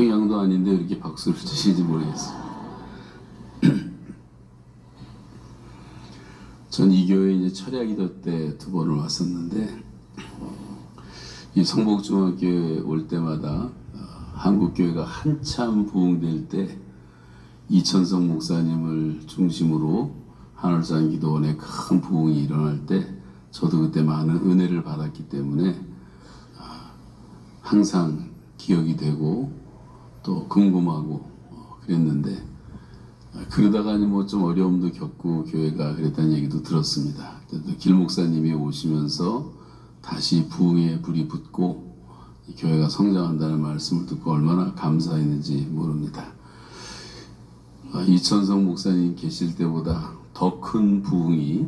평양도 아닌데 왜 이렇게 박수를 치시는지 모르겠어요. 전 이 교회 이제 철야기도 때 2번을 왔었는데, 이 성복중앙교회 올 때마다 한국교회가 한참 부흥될 때 이천성 목사님을 중심으로 하늘산 기도원에 큰 부흥이 일어날 때 저도 그때 많은 은혜를 받았기 때문에 항상 기억이 되고 또 궁금하고 그랬는데, 그러다가 뭐 좀 어려움도 겪고 교회가 그랬다는 얘기도 들었습니다. 길 목사님이 오시면서 다시 부흥의 불이 붙고 교회가 성장한다는 말씀을 듣고 얼마나 감사했는지 모릅니다. 이천성 목사님 계실 때보다 더 큰 부흥이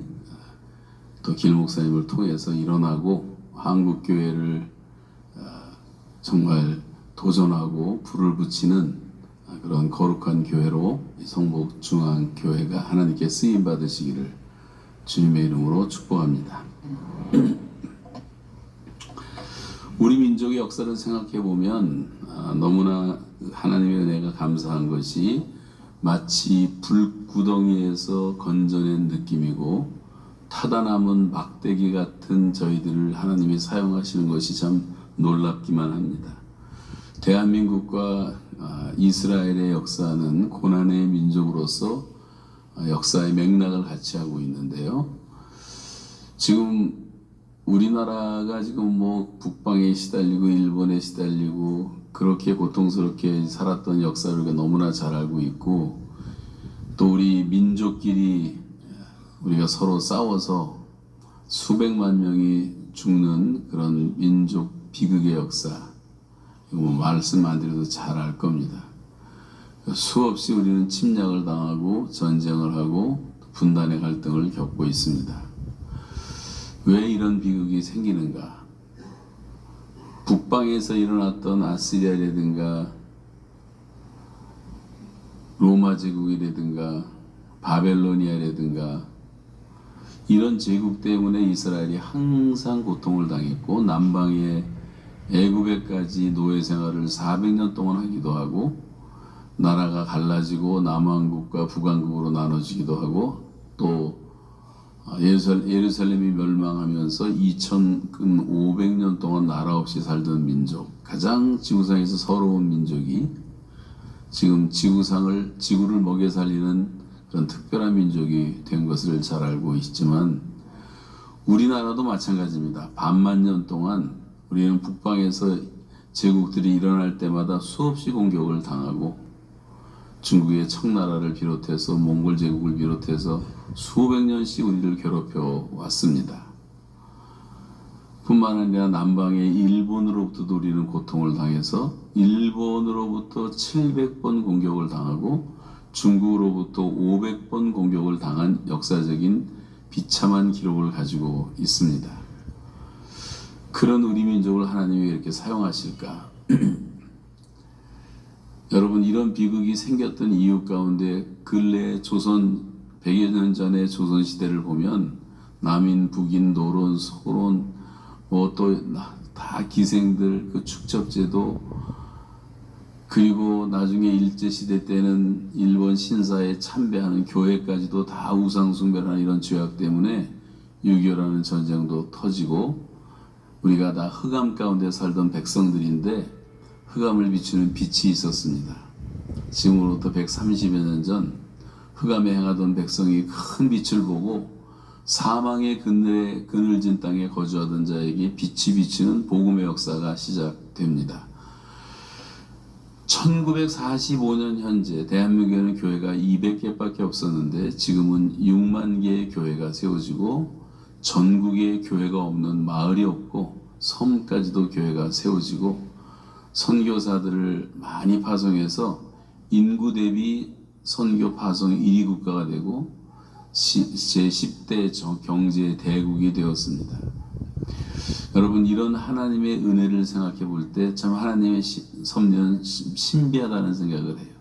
또 길 목사님을 통해서 일어나고 한국교회를 정말 도전하고 불을 붙이는 그런 거룩한 교회로 성복중앙교회가 하나님께 쓰임 받으시기를 주님의 이름으로 축복합니다. 우리 민족의 역사를 생각해 보면 너무나 하나님의 은혜가 감사한 것이 마치 불구덩이에서 건져낸 느낌이고, 타다 남은 막대기 같은 저희들을 하나님이 사용하시는 것이 참 놀랍기만 합니다. 대한민국과 이스라엘의 역사는 고난의 민족으로서 역사의 맥락을 같이 하고 있는데요. 지금 우리나라가 지금 뭐 북방에 시달리고 일본에 시달리고 그렇게 고통스럽게 살았던 역사를 우리가 너무나 잘 알고 있고, 또 우리 민족끼리 우리가 서로 싸워서 수백만 명이 죽는 그런 민족 비극의 역사, 뭐 말씀 안 드려도 잘 알 겁니다. 수없이 우리는 침략을 당하고 전쟁을 하고 분단의 갈등을 겪고 있습니다. 왜 이런 비극이 생기는가? 북방에서 일어났던 아시리아라든가 로마 제국이라든가 바벨로니아라든가 이런 제국 때문에 이스라엘이 항상 고통을 당했고, 남방의 애굽에까지 노예 생활을 400년 동안 하기도 하고, 나라가 갈라지고 남왕국과 북왕국으로 나눠지기도 하고, 또 예루살렘이 멸망하면서 2500년 동안 나라 없이 살던 민족, 가장 지구상에서 서러운 민족이 지금 지구를 먹여 살리는 그런 특별한 민족이 된 것을 잘 알고 있지만, 우리나라도 마찬가지입니다. 반만 년 동안 우리는 북방에서 제국들이 일어날 때마다 수없이 공격을 당하고, 중국의 청나라를 비롯해서 몽골 제국을 비롯해서 수백 년씩 우리를 괴롭혀 왔습니다. 뿐만 아니라 남방의 일본으로부터도 우리는 고통을 당해서 일본으로부터 700번 공격을 당하고 중국으로부터 500번 공격을 당한 역사적인 비참한 기록을 가지고 있습니다. 그런 우리 민족을 하나님이 이렇게 사용하실까? 여러분, 이런 비극이 생겼던 이유 가운데 근래 조선 100여 년 전의 조선시대를 보면 남인, 북인, 노론, 소론, 뭐 또 다 기생들, 그 축적제도, 그리고 나중에 일제시대 때는 일본 신사에 참배하는 교회까지도 다 우상숭배라는 이런 죄악 때문에 6.25라는 전쟁도 터지고, 우리가 다 흑암 가운데 살던 백성들인데 흑암을 비추는 빛이 있었습니다. 지금으로부터 130여 년 전 흑암에 행하던 백성이 큰 빛을 보고 사망의 그늘진 땅에 거주하던 자에게 빛이 비치는 복음의 역사가 시작됩니다. 1945년 현재 대한민국에는 교회가 200개밖에 없었는데 지금은 6만 개의 교회가 세워지고, 전국에 교회가 없는 마을이 없고 섬까지도 교회가 세워지고, 선교사들을 많이 파송해서 인구 대비 선교 파송 1위 국가가 되고 제10대 경제 대국이 되었습니다. 여러분, 이런 하나님의 은혜를 생각해 볼 때 참 하나님의 섭리는 신비하다는 생각을 해요.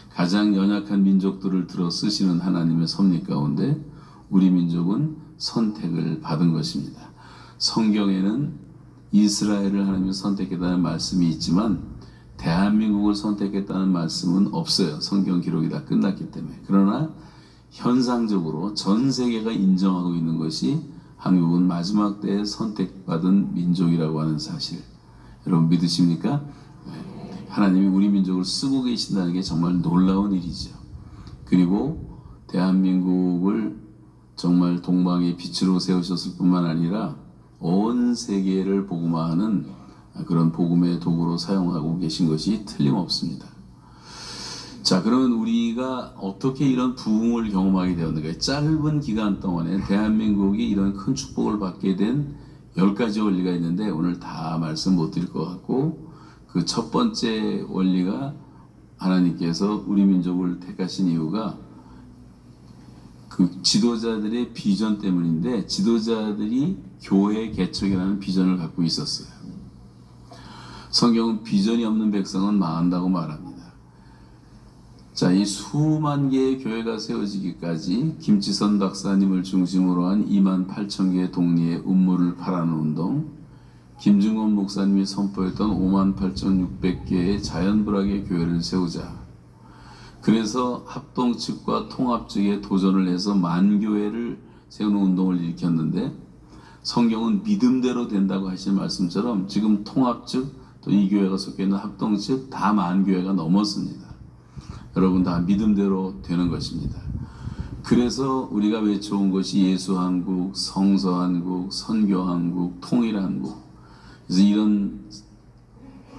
가장 연약한 민족들을 들어 쓰시는 하나님의 섭리 가운데 우리 민족은 선택을 받은 것입니다. 성경에는 이스라엘을 하나님이 선택했다는 말씀이 있지만 대한민국을 선택했다는 말씀은 없어요. 성경 기록이 다 끝났기 때문에. 그러나 현상적으로 전 세계가 인정하고 있는 것이 한국은 마지막 때에 선택받은 민족이라고 하는 사실. 여러분 믿으십니까? 하나님이 우리 민족을 쓰고 계신다는 게 정말 놀라운 일이죠. 그리고 대한민국을 정말 동방의 빛으로 세우셨을 뿐만 아니라 온 세계를 복음화하는 그런 복음의 도구로 사용하고 계신 것이 틀림없습니다. 자, 그러면 우리가 어떻게 이런 부흥을 경험하게 되었는가? 짧은 기간 동안에 대한민국이 이런 큰 축복을 받게 된 10가지 원리가 있는데 오늘 다 말씀 못 드릴 것 같고, 그 첫 번째 원리가 하나님께서 우리 민족을 택하신 이유가 그 지도자들의 비전 때문인데, 지도자들이 교회 개척이라는 비전을 갖고 있었어요. 성경은 비전이 없는 백성은 망한다고 말합니다. 자, 이 수만 개의 교회가 세워지기까지 김치선 박사님을 중심으로 한 28,000개의 동리의 음모를 파라는 운동, 김중원 목사님이 선포했던 58,600개의 자연불학의 교회를 세우자. 그래서 합동 측과 통합 측에 도전을 해서 만교회를 세우는 운동을 일으켰는데, 성경은 믿음대로 된다고 하신 말씀처럼 지금 통합 측, 또 이 교회가 속해 있는 합동 측 다 만교회가 넘었습니다. 여러분 다 믿음대로 되는 것입니다. 그래서 우리가 외쳐온 것이 예수한국, 성서한국, 선교한국, 통일한국. 그래서 이런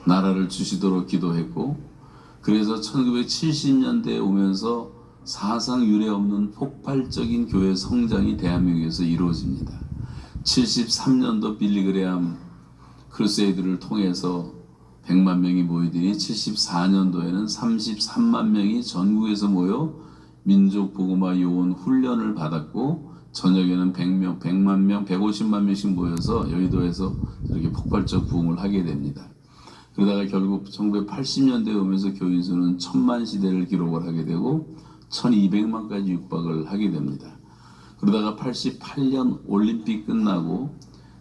나라를 주시도록 기도했고, 그래서 1970년대에 오면서 사상 유례 없는 폭발적인 교회 성장이 대한민국에서 이루어집니다. 73년도 빌리그레암 크루세이드를 통해서 100만 명이 모이더니 74년도에는 33만 명이 전국에서 모여 민족 복음화 요원 훈련을 받았고, 저녁에는 100만 명, 150만 명씩 모여서 여의도에서 이렇게 폭발적 부흥을 하게 됩니다. 그러다가 결국 1980년대에 오면서 교인 수는 1000만 시대를 기록을 하게 되고 1200만까지 육박을 하게 됩니다. 그러다가 88년 올림픽 끝나고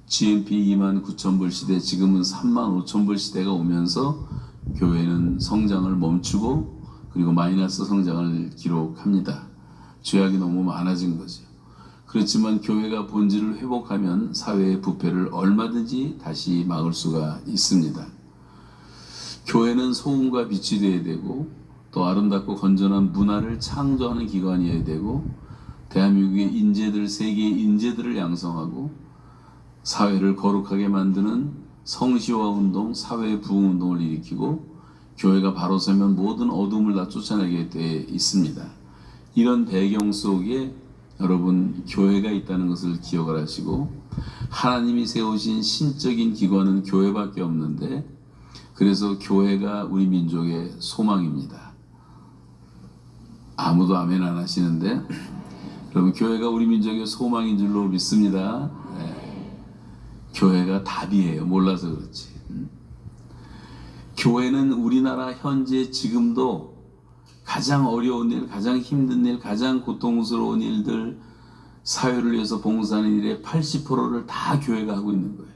GNP 29,000불 시대, 지금은 35,000불 시대가 오면서 교회는 성장을 멈추고 그리고 마이너스 성장을 기록합니다. 죄악이 너무 많아진 거죠. 그렇지만 교회가 본질을 회복하면 사회의 부패를 얼마든지 다시 막을 수가 있습니다. 교회는 소금과 빛이 되어야 되고, 또 아름답고 건전한 문화를 창조하는 기관이어야 되고, 대한민국의 인재들, 세계의 인재들을 양성하고 사회를 거룩하게 만드는 성시화 운동, 사회 부흥 운동을 일으키고, 교회가 바로 서면 모든 어둠을 다 쫓아내게 돼 있습니다. 이런 배경 속에 여러분 교회가 있다는 것을 기억을 하시고, 하나님이 세우신 신적인 기관은 교회밖에 없는데, 그래서 교회가 우리 민족의 소망입니다. 아무도 아멘 안 하시는데, 여러분 교회가 우리 민족의 소망인 줄로 믿습니다. 네. 교회가 답이에요. 몰라서 그렇지. 교회는 우리나라 현재 지금도 가장 어려운 일, 가장 힘든 일, 가장 고통스러운 일들, 사회를 위해서 봉사하는 일의 80%를 다 교회가 하고 있는 거예요.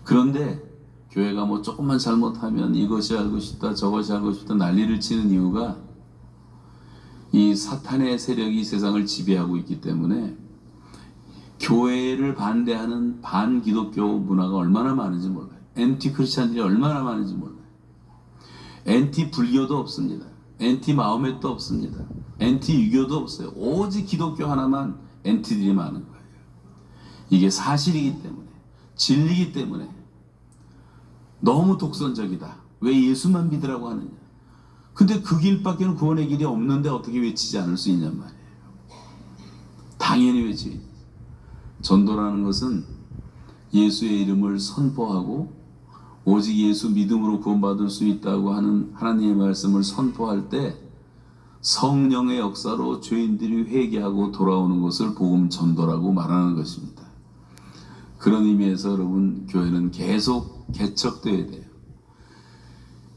그런데 교회가 뭐 조금만 잘못하면 이것이 알고 싶다, 저것이 알고 싶다 난리를 치는 이유가 이 사탄의 세력이 세상을 지배하고 있기 때문에, 교회를 반대하는 반기독교 문화가 얼마나 많은지 몰라요. 엔티 크리스찬들이 얼마나 많은지 몰라요. 엔티 불교도 없습니다. 엔티 마호멧도 없습니다. 엔티 유교도 없어요. 오직 기독교 하나만 엔티들이 많은 거예요. 이게 사실이기 때문에, 진리이기 때문에 너무 독선적이다. 왜 예수만 믿으라고 하느냐. 근데 그 길밖에는 구원의 길이 없는데 어떻게 외치지 않을 수 있냔 말이에요. 당연히 외치지. 전도라는 것은 예수의 이름을 선포하고 오직 예수 믿음으로 구원받을 수 있다고 하는 하나님의 말씀을 선포할 때 성령의 역사로 죄인들이 회개하고 돌아오는 것을 복음 전도라고 말하는 것입니다. 그런 의미에서 여러분 교회는 계속 개척돼야 돼요.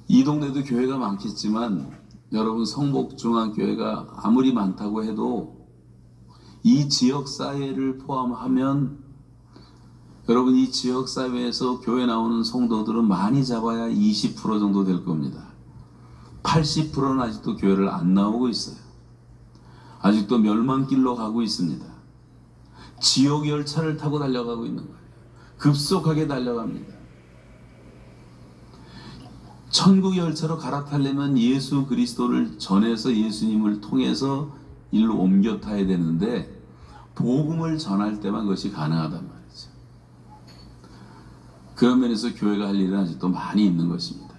이 동네도 교회가 많겠지만 여러분 성복중앙교회가 아무리 많다고 해도 이 지역 사회를 포함하면 여러분, 이 지역 사회에서 교회 나오는 성도들은 많이 잡아야 20% 정도 될 겁니다. 80%는 아직도 교회를 안 나오고 있어요. 아직도 멸망길로 가고 있습니다. 지옥 열차를 타고 달려가고 있는 거예요. 급속하게 달려갑니다. 천국 열차로 갈아타려면 예수 그리스도를 전해서 예수님을 통해서 일로 옮겨 타야 되는데 복음을 전할 때만 그것이 가능하단 말이죠. 그런 면에서 교회가 할 일은 아직도 많이 있는 것입니다.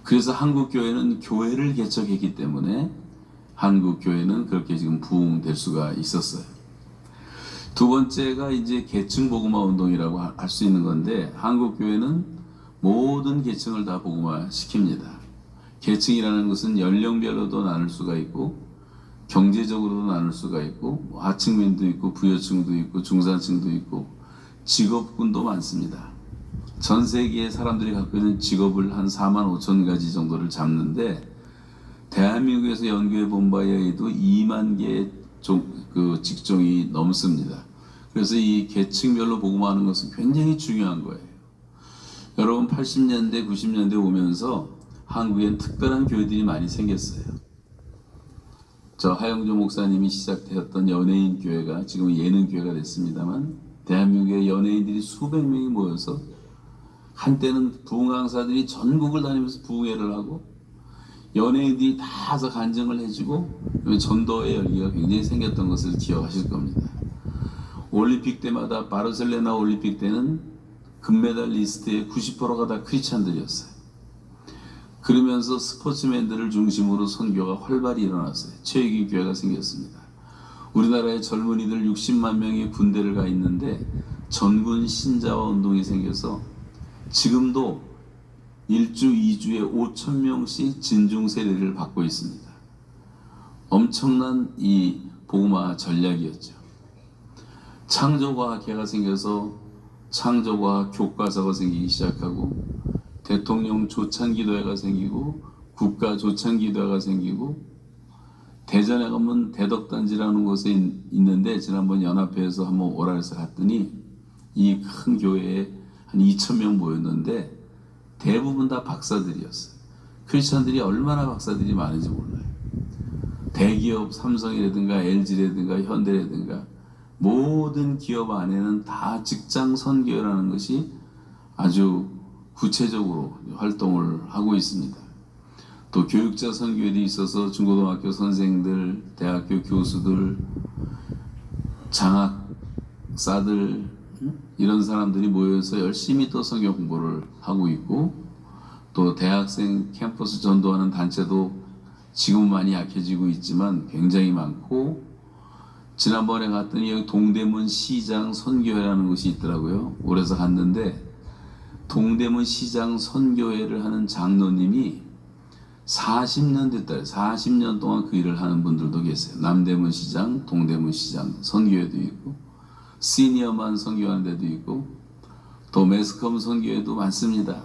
그래서 한국 교회는 교회를 개척했기 때문에 한국 교회는 그렇게 지금 부흥될 수가 있었어요. 두 번째가 이제 계층 복음화 운동이라고 할 수 있는 건데, 한국 교회는 모든 계층을 다 복음화 시킵니다. 계층이라는 것은 연령별로도 나눌 수가 있고 경제적으로도 나눌 수가 있고 하층민도 있고 부여층도 있고 중산층도 있고 직업군도 많습니다. 전 세계의 사람들이 갖고 있는 직업을 한 4만 5천 가지 정도를 잡는데, 대한민국에서 연구해 본 바에 의해도 2만 개의 직종이 넘습니다. 그래서 이 계층별로 복음화하는 것은 굉장히 중요한 거예요. 여러분, 80년대 90년대 오면서 한국엔 특별한 교회들이 많이 생겼어요. 저 하영조 목사님이 시작되었던 연예인 교회가 지금 예능 교회가 됐습니다만, 대한민국의 연예인들이 수백 명이 모여서 한때는 부흥 강사들이 전국을 다니면서 부흥회를 하고 연예인들이 다 와서 간증을 해주고 전도의 열기가 굉장히 생겼던 것을 기억하실 겁니다. 올림픽 때마다, 바르셀로나 올림픽 때는 금메달리스트의 90%가 다 크리스찬들이었어요. 그러면서 스포츠맨들을 중심으로 선교가 활발히 일어났어요. 최익인 교회가 생겼습니다. 우리나라의 젊은이들 60만 명이 군대를 가 있는데 전군 신자와 운동이 생겨서 지금도 1주, 2주에 5천 명씩 진중 세례를 받고 있습니다. 엄청난 이 복음화 전략이었죠. 창조과학회가 생겨서 창조과학 교과서가 생기기 시작하고, 대통령 조찬기도회가 생기고, 국가 조찬기도회가 생기고, 대전에 가면 대덕단지라는 곳에 있는데, 지난번 연합회에서 한번 오라 해서 갔더니 이 큰 교회에 한 2천 명 모였는데 대부분 다 박사들이었어요. 크리스찬들이 얼마나 박사들이 많은지 몰라요. 대기업 삼성이라든가 LG라든가 현대라든가 모든 기업 안에는 다 직장 선교라는 것이 아주 구체적으로 활동을 하고 있습니다. 또 교육자 선교회도 있어서 중고등학교 선생들, 대학교 교수들, 장학사들, 이런 사람들이 모여서 열심히 또 선교 공부를 하고 있고, 또 대학생 캠퍼스 전도하는 단체도 지금 많이 약해지고 있지만 굉장히 많고, 지난번에 갔더니 여기 동대문 시장 선교회라는 곳이 있더라고요. 올해서 갔는데 동대문 시장 선교회를 하는 장로님이 40년 됐다. 40년 동안 그 일을 하는 분들도 계세요. 남대문 시장, 동대문 시장 선교회도 있고, 시니어만 선교하는 데도 있고, 또 매스컴 선교회도 많습니다.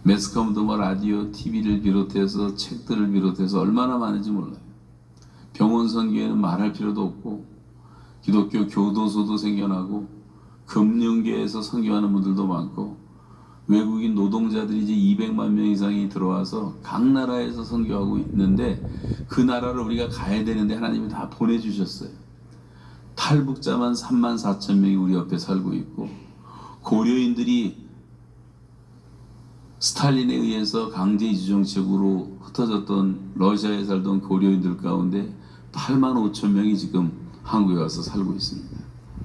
매스컴도 뭐 라디오, TV를 비롯해서 책들을 비롯해서 얼마나 많은지 몰라요. 병원 선교회는 말할 필요도 없고, 기독교 교도소도 생겨나고, 금융계에서 선교하는 분들도 많고, 외국인 노동자들이 이제 200만 명 이상이 들어와서 각 나라에서 선교하고 있는데, 그 나라를 우리가 가야 되는데 하나님이 다 보내주셨어요. 탈북자만 3만 4천 명이 우리 옆에 살고 있고, 고려인들이 스탈린에 의해서 강제 이주 정책으로 흩어졌던 러시아에 살던 고려인들 가운데 8만 5천 명이 지금 한국에 와서 살고 있습니다.